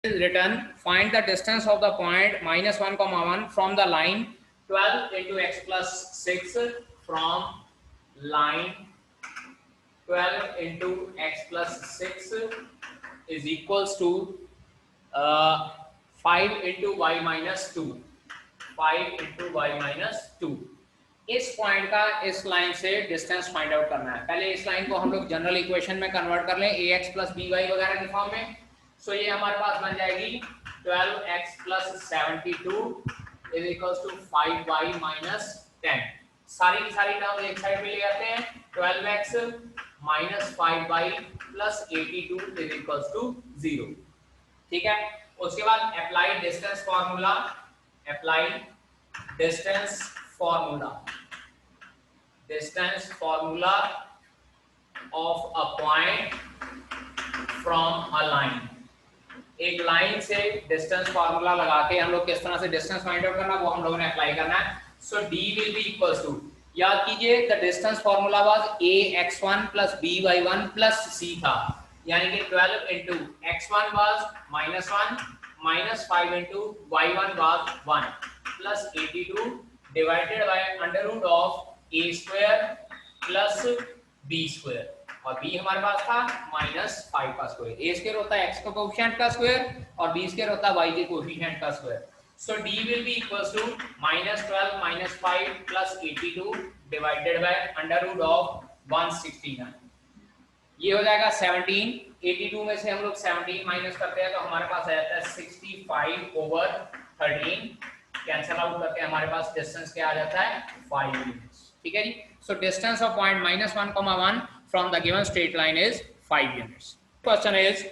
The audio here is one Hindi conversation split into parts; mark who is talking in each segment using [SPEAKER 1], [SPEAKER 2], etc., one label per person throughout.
[SPEAKER 1] is written, find the distance of the point -1, 1 from the line 12 into x plus 6 from line 12 into x plus 6 is equals to 5 into y minus 2, 5 into y minus 2। इस पॉइंट का इस लाइन से डिस्टेंस फाइंड आउट करना है। पहले इस लाइन को हम लोग जनरल इक्वेशन में कन्वर्ट कर लें ax प्लस by वगैरह के फॉर्म में। सो ये हमारे पास बन जाएगी 12x plus 72 is equals to 5y minus 10। सारी की सारी टर्म एक साइड में ले आते हैं। 12x minus 5y plus 82 is equals to 0। ठीक है, उसके बाद apply distance formula, apply distance formula, distance formula of a point from a line. एक लाइन से डिस्टेंस फॉर्मूला लगा के हम लोग किस तरह से डिस्टेंस फाइंड आउट करना, वो हम लोगों ने अप्लाई करना है। So d will be equals to, याद कीजिए the distance formula was ax1 plus by1 plus c था, यानी कि 12 into x1 was -1 minus 5 into y1 was 1 plus 82 divided by under root of a square plus b square, और b हमारे पास था -5 का स्क्वायर। a स्क्वायर होता है x का कोएफिशिएंट का स्क्वायर और b स्क्वायर होता है y के कोएफिशिएंट का square. So d will be equals to -12 minus 5 plus 82 divided by under root of 169। ये हो जाएगा 17। 82 में से हम लोग 17 माइनस करते हैं तो हमारे पास आ जाता है 65/13। कैंसिल आउट करके हमारे पास डिस्टेंस क्या आ जाता है 5 यूनिट्स। ठीक है जी। So distance of point -1, 1 from the given straight line is 5 units. Question is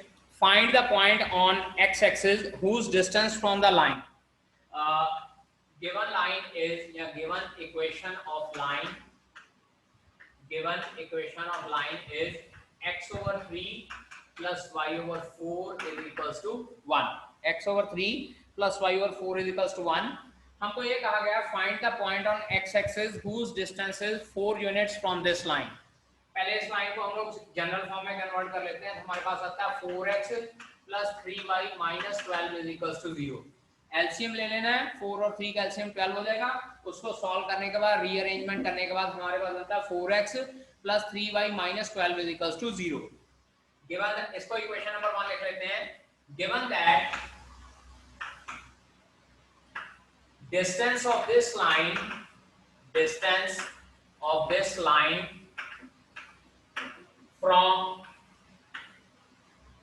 [SPEAKER 1] find the point on x axis whose distance from the line, given line is या given equation of line, given equation of line is x over 3 plus y over 4 is equals to 1। x over 3 plus y over 4 is equals to 1। हमको ये कहा गया find the point on x axis whose distance is 4 units from this line। पहले इस लाइन को हम लोग जनरल फॉर्म में कन्वर्ट कर लेते हैं तो हमारे पास आता है 4x plus 3y minus 12 is equals to 0। LCM ले लेना है, 4 और 3 का एलसीएम 12 हो जाएगा। उसको सॉल्व करने के बाद रीअरेंजमेंट करने के बाद हमारे पास आता है 4x plus 3y minus 12 is equals to 0। Given, इसको इक्वेशन नंबर 1 लिख लेते हैं। Given that distance of this line, distance of this line from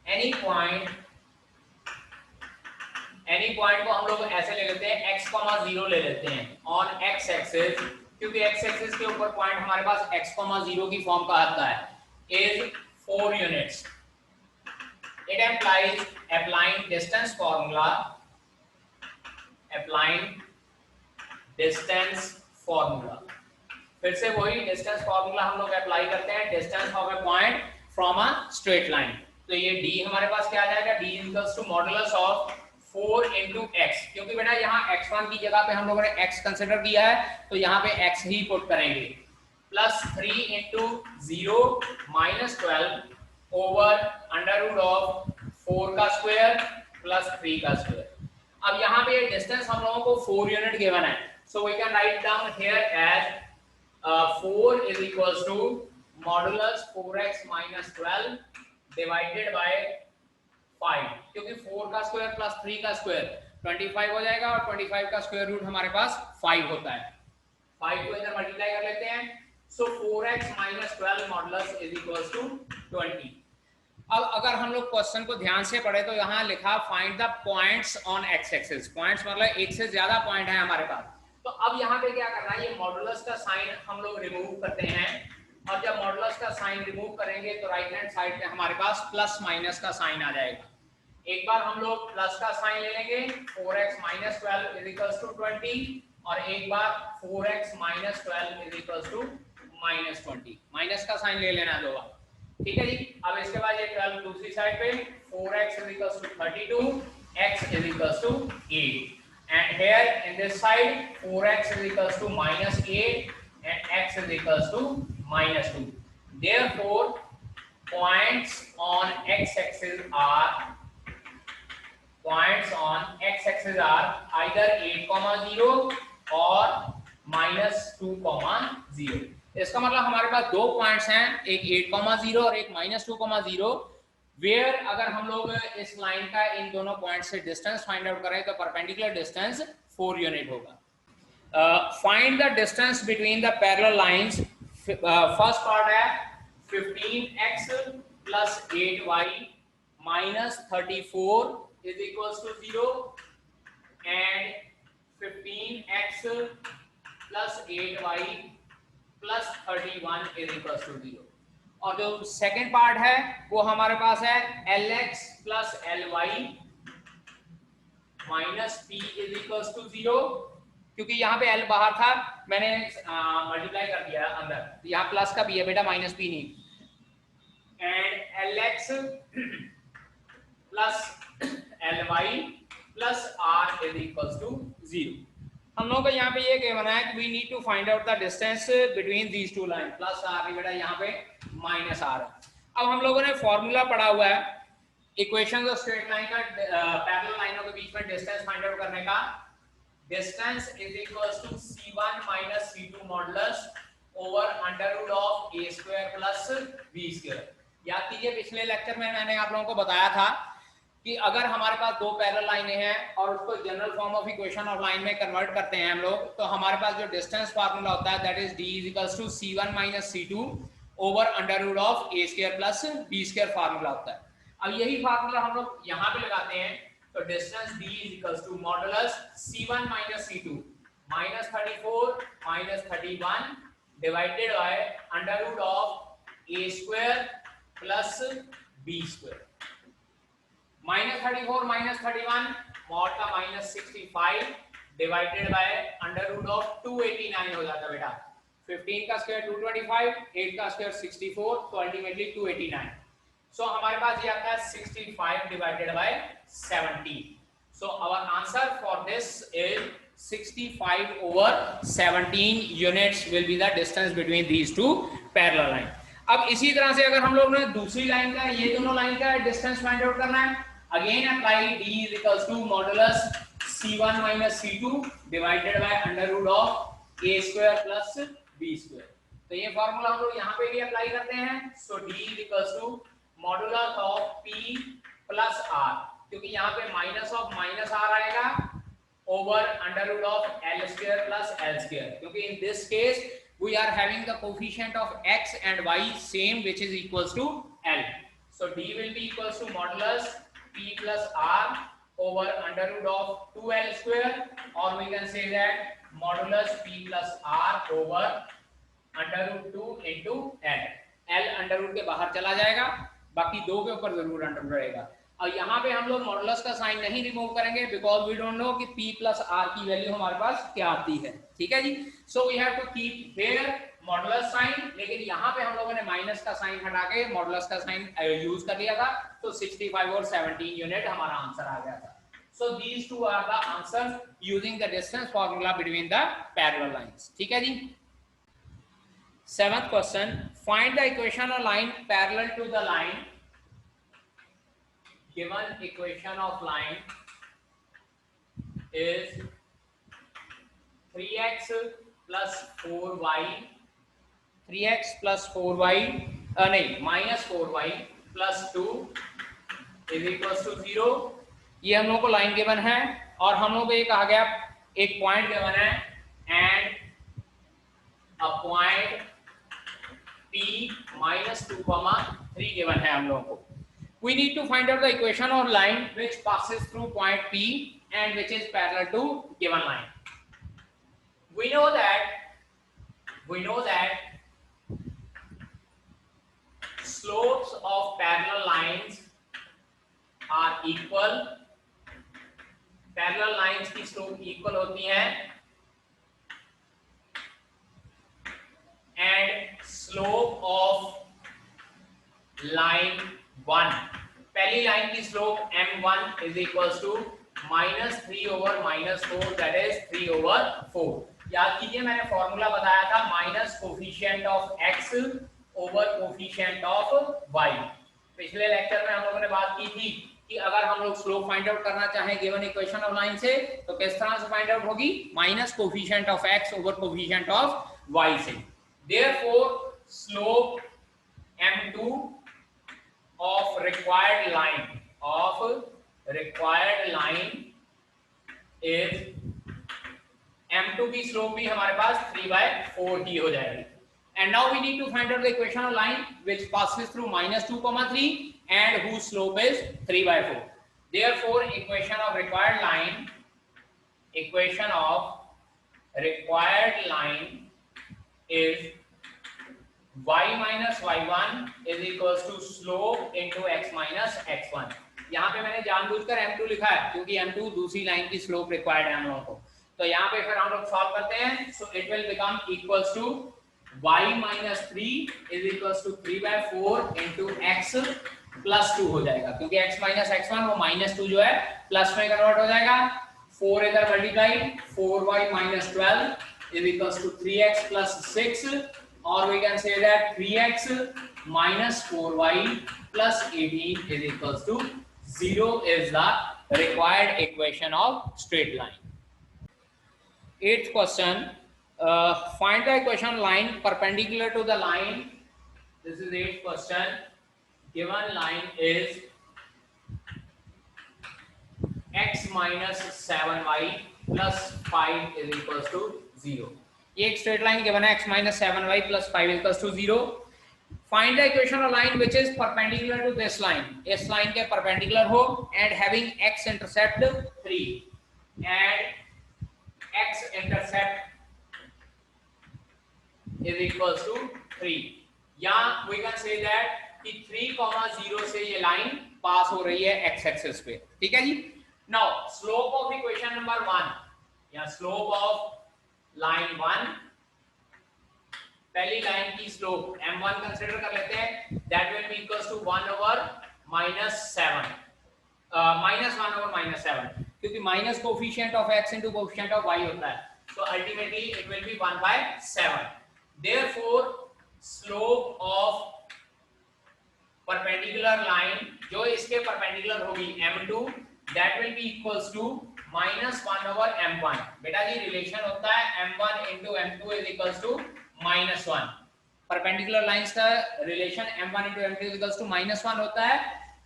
[SPEAKER 1] any point को हम लोग ऐसे ले लेते हैं x, 0 ले लेते हैं ऑन x एक्सिस, क्योंकि x एक्सिस के ऊपर पॉइंट हमारे पास x, 0 की फॉर्म का आता है is 4 units. It implies applying distance formula, applying distance formula। फिर से वही डिस्टेंस फॉर्मूला हम लोग अप्लाई करते हैं, distance of a point from a straight line. तो ये d हमारे पास क्या आ जाएगा, d equals to modulus of 4 into x, क्योंकि बेटा यहाँ x1 की जगह पे हम लोगों ने x कंसीडर किया है तो यहाँ पे x ही पुट करेंगे, plus 3 into 0 minus 12 over under root of 4 का स्क्वायर प्लस 3 का स्क्वायर। अब यहाँ पे डिस्टेंस हम लोगों को 4 यूनिट गिवन है, so we can write down here as 4 is equals to modulus 4x minus 12 divided by 5, क्योंकि 4 का स्क्वायर प्लस 3 का स्क्वायर 25 हो जाएगा और 25 का स्क्वायर रूट हमारे पास 5 होता है। 5 को इधर मल्टीप्लाई कर लेते हैं, सो 4x minus 12 modulus is equals to 20। अब अगर हम लोग क्वेश्चन को ध्यान से पढ़े तो यहाँ लिखा find the points on x axis. Points मतलब एक से ज्यादा पॉइंट है हमारे पास। तो अब यहाँ पे क्या करना है, ये मॉडुलस का साइन हम लोग रिमूव करते हैं, और जब मॉडुलस का साइन रिमूव करेंगे तो राइट हैंड साइड पे हमारे पास प्लस माइनस का साइन आ जाएगा। एक बार हम लोग प्लस का साइन ले लेंगे, 4x minus 12 is equals to 20, और एक बार 4x minus 12 is equals to minus 20। Minus का साइन ले लेना दो बार, ठीक है जी। अब इसके बाद ये 12 दूसरी साइड पे 4x is equals to 32, x is equals to 8, and here in this side 4x is equals to minus 8 and x is equals to minus 2। Therefore points on x axis are points on x-axis are either 8,0 और -2,0। इसका मतलब हमारे पास दो पॉइंट्स हैं, एक 8,0 और एक -2,0, वेयर अगर हम लोग इस लाइन का इन दोनों पॉइंट से डिस्टेंस फाइंड आउट करें तो परपेंडिकुलर डिस्टेंस 4 यूनिट होगा। Find the distance between the parallel lines. First part है 15x plus 8y minus 34 is equals to 0 and 15x plus 8y plus 31 is equals to 0। और जो सेकेंड पार्ट है वो हमारे पास है lx plus ly minus p is equals to 0। क्योंकि यहाँ पे l बाहर था, मैंने मल्टीप्लाई कर दिया अंदर, यहाँ प्लस का भी है बेटा, माइनस p नहीं। And lx plus ly plus r is equals to 0। हम लोगों को यहाँ पे ये गिवन है कि we need to find out the distance between these two line. Plus r बेटा यहाँ पे माइनस r। अब हम लोगों ने फॉर्मूला पढ़ा हुआ है इक्वेशन ऑफ स्ट्रेट लाइन का, पैरेलल लाइनों के बीच में डिस्टेंस फाइंड आउट करने का। Distance is equals to c1 minus c2 modulus over under root of a square plus b square. याद कीजिए पिछले लेक्चर में मैंने आप लोगों को बताया था कि अगर हमारे पास दो पैरेलल लाइनें हैं और उसको general form of equation of line में कन्वर्ट करते हैं हम लोग, तो हमारे पास जो डिस्टेंस फार्मूला होता है that is d is equals to c1 minus c2 over under root of a square plus b square formula होता है। अब यही फार्मूला हम लोग यहाँ पे लगाते हैं, तो distance d is equals to modulus c1 minus c2 minus 34 minus 31 divided by under root of a square plus b square. Minus 34 minus 31 mod का minus 65 divided by under root of 289 हो जाता बेटा। 15 का स्क्वायर 225, 8 का स्क्वायर 64, तो अल्टीमेटली 289। सो हमारे पास ये आता है 65 divided by 70। So our answer for this is 65 over 17 units will be the distance between these two parallel line। अब इसी तरह से अगर हम लोग ने दूसरी लाइन का, ये दोनों लाइन का डिस्टेंस फाइंड आउट करना है, again apply d is equals to modulus c1 minus c2 divided by under root of a square plus b square। तो ये फार्मूला हम लोग यहाँ पे भी अप्लाई करते हैं। सो d is equals to modulus of p plus r, क्योंकि यहाँ पे माइनस ऑफ माइनस r आएगा over under root of l square plus l square, क्योंकि in this case we are having the coefficient of x and y same which is equals to l। So d will be equals to modulus p plus r over under root of 2l square, or we can say that modulus p plus r over under root 2 into l। l under root के बाहर चला जाएगा, बाकी दो के ऊपर जरूर अंडर रूट रहेगा। और यहाँ पे हम लोग मॉडुलस का साइन नहीं रिमूव करेंगे बिकॉज वी डोंट नो कि p प्लस r की वैल्यू हमारे पास क्या आती है। ठीक है जी। So we have to keep there modulus sign, लेकिन यहाँ पे हम लोगों ने माइनस का साइन हटा के मॉडुलस का साइन यूज कर लिया था, तो 65 और 17 यूनिट हमारा आंसर आ गया था। So these two are the answers using the distance formula between the parallel lines. ठीक है जी। 7th question, find the equation of line parallel to the line. Given equation of line is 3x plus 4y, 3x plus 4y नहीं minus 4y plus 2 is equals to 0। ये हम लोग को लाइन गिवन है और हम लोग को ये कहा गया एक पॉइंट गिवन है and a point p minus 2, 3 given है हम लोगों को। We need to find out the equation of line which passes through point P and which is parallel to given line। We know that slopes of parallel lines are equal। parallel lines की slope equal होती है and slope of line 1, पहली लाइन की slope m1 is equals to -3 over -4 that is 3 over 4। याद कीजिए मैंने फॉर्मूला बताया था minus coefficient of x over coefficient of y। पिछले लेक्चर में हम लोगों ने बात की थी कि अगर हम लोग स्लोप फाइंड आउट करना चाहें गिवन इक्वेशन ऑफ लाइन से तो किस तरह से फाइंड आउट होगी, minus coefficient of x over coefficient of y से। Therefore slope m2 of required line is m2 की स्लोप भी हमारे पास 3/4 ही हो जाएगी। And now we need to find out the equation of line which passes through -2, 3 and whose slope is 3/4. Therefore, equation of required line is y minus y1 is equals to slope into x minus x1। यहाँ पे मैंने जानबूझकर m2 लिखा है क्योंकि m2 दूसरी लाइन की स्लोप रिक्वायर्ड है हम लोगों को। तो यहाँ पे फिर हम लोग सॉल्व करते हैं। So it will become equals to y minus 3 is equals to 3/4 into x plus 2 हो जाएगा, क्योंकि x minus x1 वो -2 जो है प्लस में कन्वर्ट हो जाएगा। 4 इधर multiply 4y minus 12 is equals to 3x plus 6, or we can say that 3x minus 4y plus 18 is equals to 0 is the required equation of straight line. Eighth question, find the equation line perpendicular to the line. This is eighth question. Given line is x minus 7y plus 5 is equals to 0. ये एक स्ट्रेट लाइन गिवन है x minus 7y plus 5 equals to 0. Find the equation of line which is perpendicular to this line. इस लाइन के perpendicular हो and having x intercept 3 and x intercept is equals to 3. यहाँ we can say that कि 3,0 से ये लाइन पास हो रही है x एक्सिस पे, ठीक है जी। Now slope of equation number 1 या slope of line 1, पहली लाइन की स्लोप m1 कंसीडर कर लेते हैं, that will be equals to 1 over -7, -1 over -7, क्योंकि minus coefficient of x into coefficient of y होता है, so ultimately it will be 1/7. Therefore slope of perpendicular line जो इसके परपेंडिकुलर होगी m2, that will be equals to -1 over m1। बेटा जी रिलेशन होता है m1 into m2 is equals to -1। Perpendicular lines का relation m1 into m2 is equals to -1 होता है।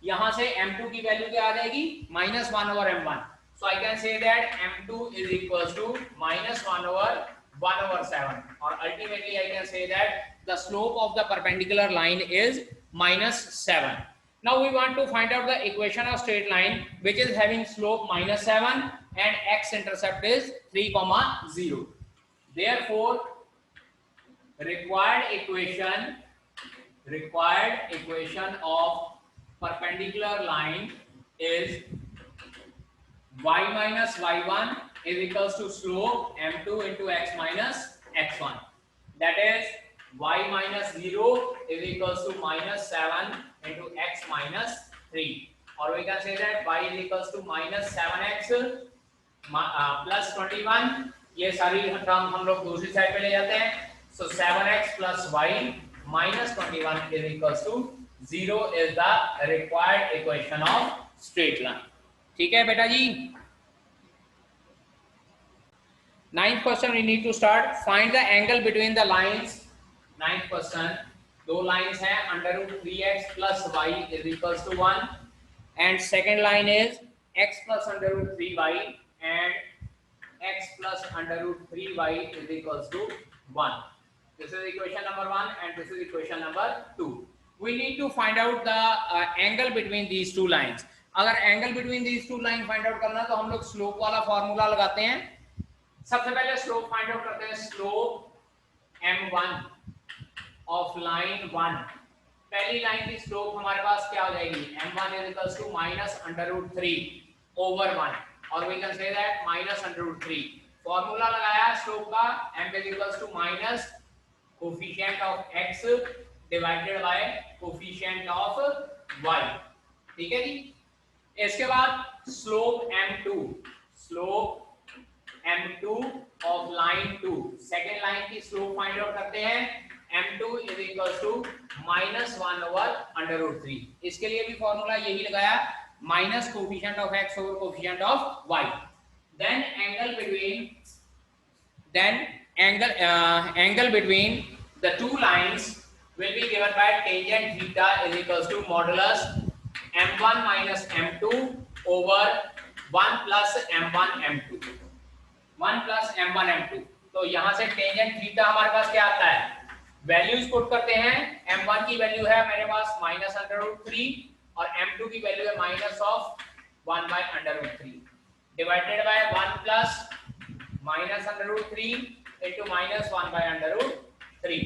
[SPEAKER 1] यहां से m2 की वैल्यू क्या आ जाएगी, -1 over m1। So I can say that m2 is equals to -1 over 1 over 7, or ultimately I can say that the slope of the perpendicular line is -7. Now we want to find out the equation of straight line which is having slope -7 and x intercept is 3,0. Therefore required equation of perpendicular line is y minus y1 is equals to slope m2 into x minus x1, that is y minus 0 is equals to -7 into x minus 3, or we can say that y is equals to -7x plus 21। ये सारी टर्म हम लोग दूसरी साइड पे ले जाते हैं, so 7x plus y minus 21 is equals to 0 is the required equation of straight line। ठीक है बेटा जी। 9th question we need to start, find the angle between the lines। 9th question, दो लाइंस हैं, √3x plus y is equals to 1 and second line is x plus √3y and x plus √3y is equals to 1. This is equation number 1 and this is equation number 2. We need to find out the angle between these two lines. अगर angle between these two lines find out करना तो हम लोग slope वाला फॉर्मूला लगाते हैं। सबसे पहले slope find out करते हैं, slope m1 of line 1, पहली लाइन की स्लोप हमारे पास क्या हो जाएगी, m1 is equals to -√3 over 1, और we can say that -√3। Formula लगाया स्लोप का, m is equals to minus coefficient of x divided by coefficient of y, ठीक है जी। इसके बाद slope m2 of line 2, second line की स्लोप फाइंड आउट करते हैं, m2 is equals to -1 over √3। इसके लिए भी फॉर्मूला यही लगाया minus coefficient of x over coefficient of y. Then angle between the two lines will be given by tangent theta is equals to modulus m1 minus m2 over 1 plus m1 m2, 1 plus m1 m2। तो यहाँ से टेंजेंट थीटा हमारे पास क्या आता है, वैल्यूज पुट करते हैं। m1 की वैल्यू है मेरे पास -√3 और m2 की वैल्यू है -1/√3 डिवाइडेड बाय 1 प्लस -√3 into -1/√3।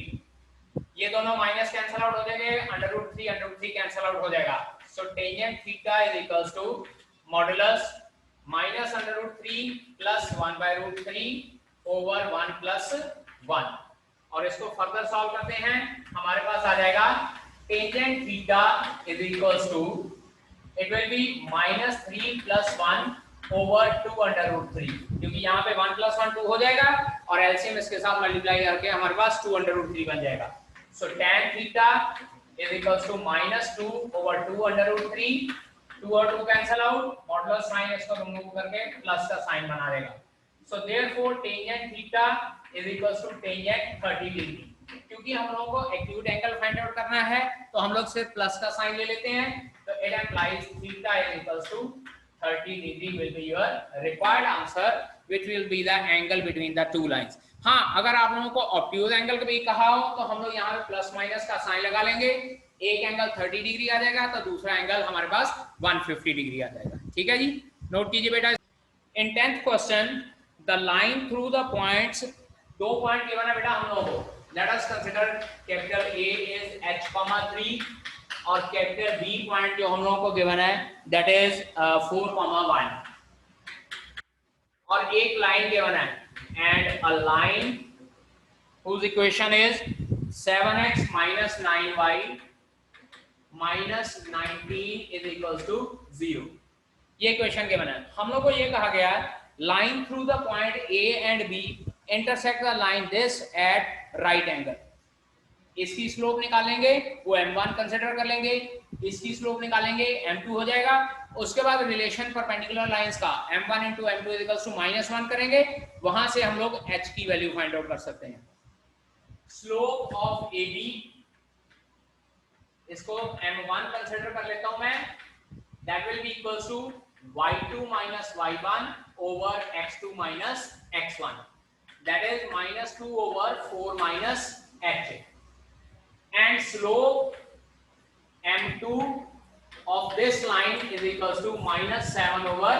[SPEAKER 1] ये दोनों माइनस कैंसिल आउट हो जाएंगे, √3 कैंसिल आउट हो जाएगा। So tangent theta is equals to modulus -√3 plus 1/√3 over 1 plus 1। और इसको फर्दर सॉल्व करते हैं, हमारे पास आ जाएगा tangent theta is equals to it will be -3 plus 1 over 2/√3, क्योंकि यहाँ पे 1 प्लस 1 2 हो जाएगा और एलसीएम इसके साथ मल्टीप्लाई करके हमारे पास 2/√3 बन जाएगा। So tan theta is equals to -2 over 2/√3, 2 और 2 कैंसिल आउट, मॉडुलस साइन इसको रिमूव करके प्लस का साइन बना देगा। So therefore tangent theta is equals to tangent 30 degree. क्योंकि हम लोगों को एक्यूट एंगल फाइंड आउट करना है तो हम लोग सिर्फ प्लस का साइन ले लेते हैं, तो it implies theta is equals to 30 degree will be your required answer, which will be the angle between the two lines। हाँ, अगर आप लोगों को ऑब्ट्यूज एंगल भी कहा हो तो हम लोग यहाँ पे प्लस माइनस का साइन लगा लेंगे। एक एंगल 30 डिग्री आ जाएगा तो दूसरा एंगल हमारे पास 150 डिग्री आ जाएगा। ठीक है जी, नोट कीजिए बेटा। इन 10th question the line through the points, 2 point given है बेटा हम लोगों को। Let us consider capital A is h, 3 और कैपिटल B पॉइंट जो हम लोगों को गिवन है दैट इज 4, 1 और एक लाइन गिवन है and a line whose equation is 7x minus 9y minus 19 is equals to 0। ये इक्वेशन गिवन है। हम लोग को ये कहा गया है line through the point A and B intersect the line this eight right angle. इसकी स्लोप निकालेंगे, वो m1 कंसीडर कर लेंगे, इसकी स्लोप निकालेंगे m2 हो जाएगा। उसके बाद रिलेशन परपेंडिकुलर लाइंस का m1 into m2 is equals to -1 करेंगे, वहां से हम लोग h की वैल्यू फाइंड आउट कर सकते हैं। स्लोप ऑफ AB, इसको m1 कंसीडर कर लेता हूं मैं, that will be equals to y2 minus y1 over x2 minus x1, that is -2 over 4 minus h, and slope m2 of this line is equals to -7 over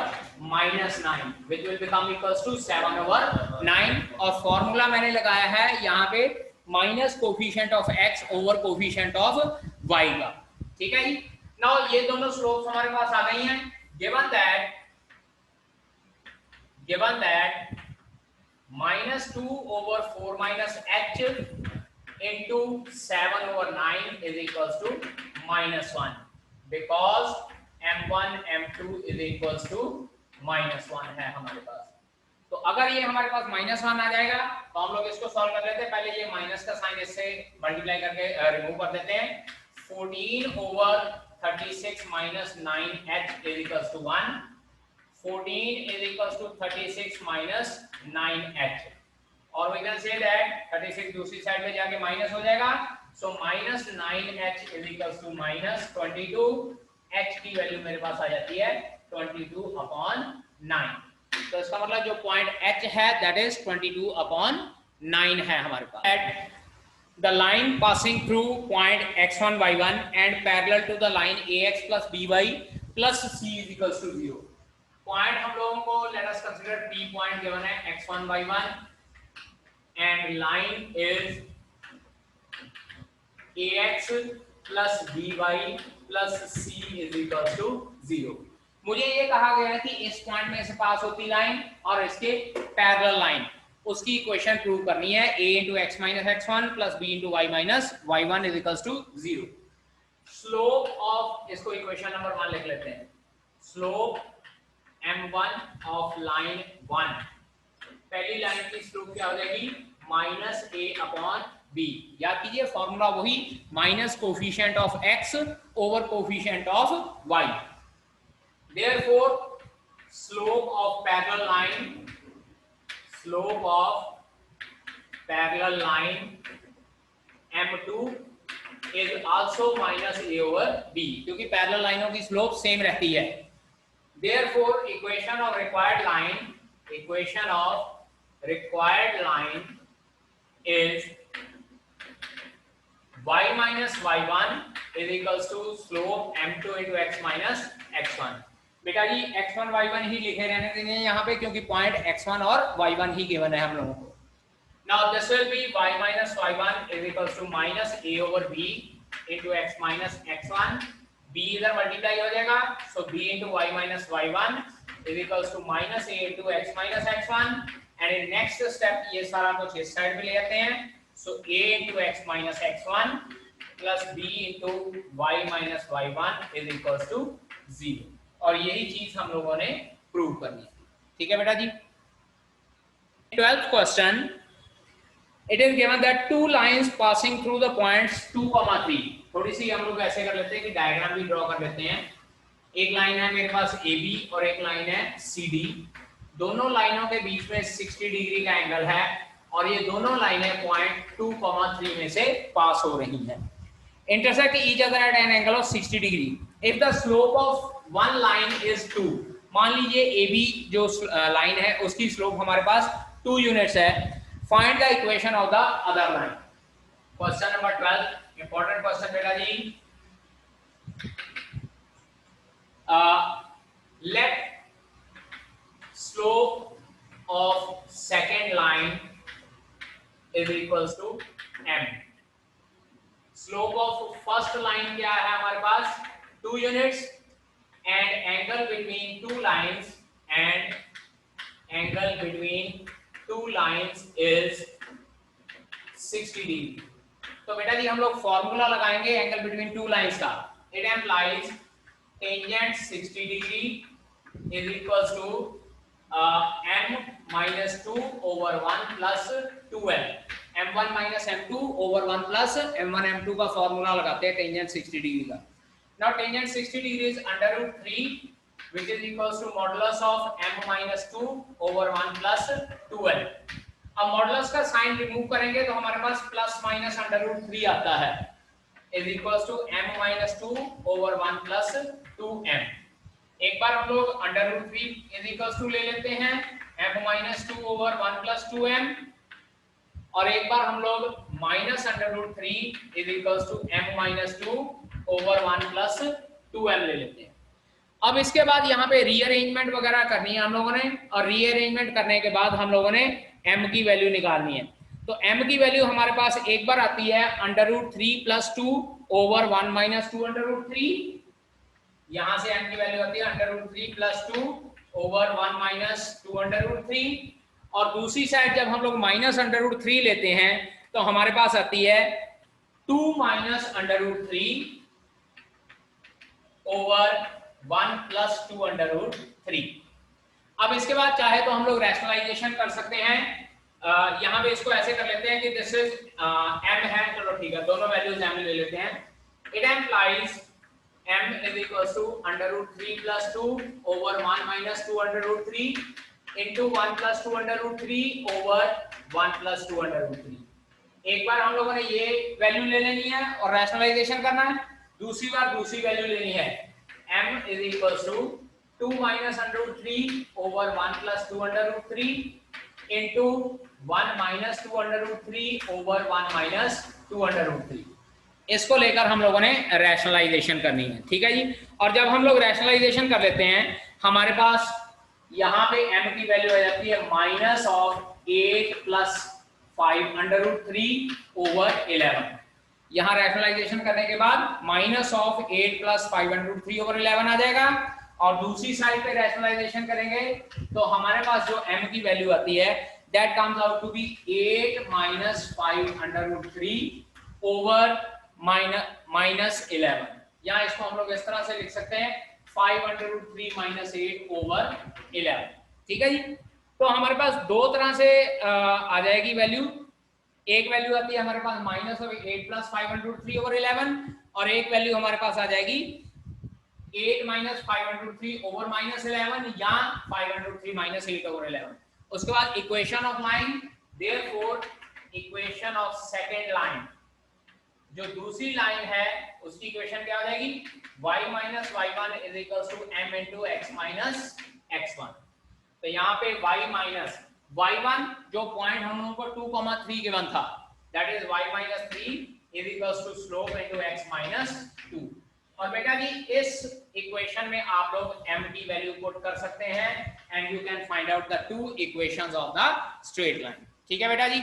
[SPEAKER 1] -9, which will become equals to 7 over 9। और फॉर्मूला मैंने लगाया है यहाँ पे minus coefficient of x over coefficient of y का। ठीक है जी। नाउ ये दोनों स्लोप्स हमारे पास आ गई हैं। Given that -2 over 4 minus h into 7 over 9 is equals to -1, because m1 m2 is equals to -1 है हमारे पास। तो अगर ये हमारे पास -1 आ जाएगा तो हम लोग इसको सॉल्व कर लेते हैं। पहले ये माइनस का साइन इससे मल्टीप्लाई करके रिमूव कर देते हैं। 14 over 36 minus 9h is equals to 1, 14 is equals to 36 minus 9h, और we can say that 36 दूसरी साइड में जाके माइनस हो जाएगा। सो -9h is equals to -22, h की वैल्यू मेरे पास आ जाती है 22/9। तो इसका मतलब जो पॉइंट h है दैट इज 22/9 है हमारे पास। At the line passing through point x1 y1 and parallel to the line ax plus by plus c is equals to 0। Point हम लोगों को let us consider p point given है x1 y1 and line is ax plus by plus c is equals to 0। मुझे ये कहा गया है कि इस पॉइंट में से पास होती लाइन और इसके पैरेलल लाइन, उसकी इक्वेशन प्रूव करनी है। a into x minus x1 plus b into y minus y1 is equals to 0। Slope of, इसको इक्वेशन नंबर 1 लिख लेते हैं। स्लोप m1 ऑफ लाइन 1, पहली लाइन की स्लोप क्या हो जाएगी -a/b। याद कीजिए फॉर्मूला वही, minus coefficient of x over coefficient of y। Therefore slope of parallel line M2 is also minus A over B, क्योंकि पैरेलल लाइनों की स्लोप सेम रहती है। Therefore equation of required line is y minus y1 is equals to slope m2 into x minus x1। बेटा जी x1 y1 ही लिखे रहने देंगे यहाँ पे, क्योंकि पॉइंट x1 और y1 ही गिवन है हम लोगों को। Now this will be y minus y1 is equals to minus a over b into x minus x1। b इधर मल्टीप्लाई हो जाएगा, so b into y minus y1 is equals to minus a into x minus x1। and in next step ये सारा कुछ इस साइड पे ले आते हैं, so a into x minus x1 plus b into y minus y1 is equals to 0। और यही चीज हम लोगों ने प्रूव करनी है। ठीक है बेटा जी। 12th question, it is given that two lines passing through the points 2, 3। थोड़ी सी हम लोग ऐसे कर लेते हैं कि डायग्राम भी ड्रॉ कर लेते हैं। एक लाइन है मेरे पास AB और एक लाइन है CD। दोनों लाइनों के बीच में 60 डिग्री का एंगल है और ये दोनों लाइनें पॉइंट 2, 3 में से पास हो रही हैं। Intersect each other at an angle of 60 degree if the slope of one line is 2। मान लीजिए AB जो लाइन है उसकी स्लोप हमारे पास 2 यूनिट्स है। Find the equation of the other line। Question number 12, important question बेटा जी। Let slope of second line is equals to m। Slope of first line क्या है हमारे पास 2 units and angle between two lines is 60 degree. तो बेटा जी हम लोग फॉर्मूला लगाएंगे एंगल बिटवीन टू लाइंस का। It implies tangent 60 degree is equals to m minus 2 over 1 plus 2m। m1 minus m2 over 1 plus m1 m2 का फॉर्मूला लगाते हैं टेंजेंट 60 डिग्री का। Now tangent 60 degree is √3 which is equals to modulus of m minus 2 over 1 plus 2m। अब मॉडुलस का साइन रिमूव करेंगे तो हमारे पास प्लस माइनस √3 आता है is equals to m minus 2 over 1 plus 2m। एक बार हम लोग √3 is equals to ले लेते हैं m minus 2 over 1 plus 2m और एक बार हम लोग minus √3 is equals to m minus 2 over 1 plus 2m ले लेते हैं। अब इसके बाद यहाँ पे रीअरेंजमेंट वगैरह करनी है हम लोगों ने, और रीअरेंजमेंट करने के बाद हम लोगों ने m की वैल्यू निकालनी है। तो m की वैल्यू हमारे पास एक बार आती है √3 plus 2 over 1 minus 2 √3। यहाँ से m की वैल्यू आती है √3 plus 2 over 1 minus 2 √3। और दूसरी साइड जब हम लोग माइनस √3 लेते हैं तो हमारे पास आती है 2 minus √3 over 1 plus 2 √3। अब इसके बाद चाहे तो हम लोग रैशनलाइजेशन कर सकते हैं। यहाँ पे इसको ऐसे कर लेते हैं कि दिस इज m है, चलो ठीक है दोनों वैल्यूज m ले लेते हैं। It implies m is equals to √3 plus 2 over 1 minus 2 √3 into 1 plus 2 √3 over 1 plus 2 √3। एक बार हम लोगों ने ये वैल्यू ले लेनी है और रैशनलाइजेशन करना है, दूसरी बार दूसरी वैल्यू लेनी है। m is equals to 2 minus √3 over 1 plus 2 √3 into 1 minus 2 √3 over 1 minus 2 √3। इसको लेकर हम लोगों ने रैशनलाइजेशन करनी है। ठीक है जी। और जब हम लोग रैशनलाइजेशन कर लेते हैं हमारे पास यहाँ पे m की वैल्यू आ जाती है माइनस ऑफ 8 plus 5 √3 over 11। यहाँ रैशनलाइजेशन करने के बाद माइनस ऑफ 8 plus 5 √3 over 11 आ जाएगा। और दूसरी साइड पे रैशनलाइजेशन करेंगे तो हमारे पास जो m की वैल्यू आती है that comes out to be 8 minus 5 √3 over minus 11। यहाँ इसको हम लोग इस तरह से लिख सकते हैं 5 √3 minus 8 over 11। ठीक है जी। तो हमारे पास दो तरह से आ जाएगी वैल्यू। एक वैल्यू आती है हमारे पास माइनस ऑफ 8 plus 5 √3 over 11 और एक वैल्यू हमारे पास आ जाएगी 8 minus 5/3 over -11 या 5/3 minus 8 over 11। उसके बाद equation of line, therefore equation of second line, जो दूसरी लाइन है उसकी इक्वेशन क्या हो जाएगी, y minus y1 is equals to m into x minus x1। तो यहाँ पे y minus y1 जो पॉइंट हम लोगों को 2,3 गिवन था, that is y minus 3 is equals to slope into x minus 2। और बेटा जी इस इक्वेशन में आप लोग m की वैल्यू पुट कर सकते हैं and you can find out the two equations of the straight line। ठीक है बेटा जी,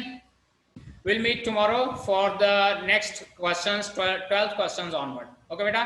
[SPEAKER 1] we'll meet tomorrow for the next questions, 12th questions onward। okay beta।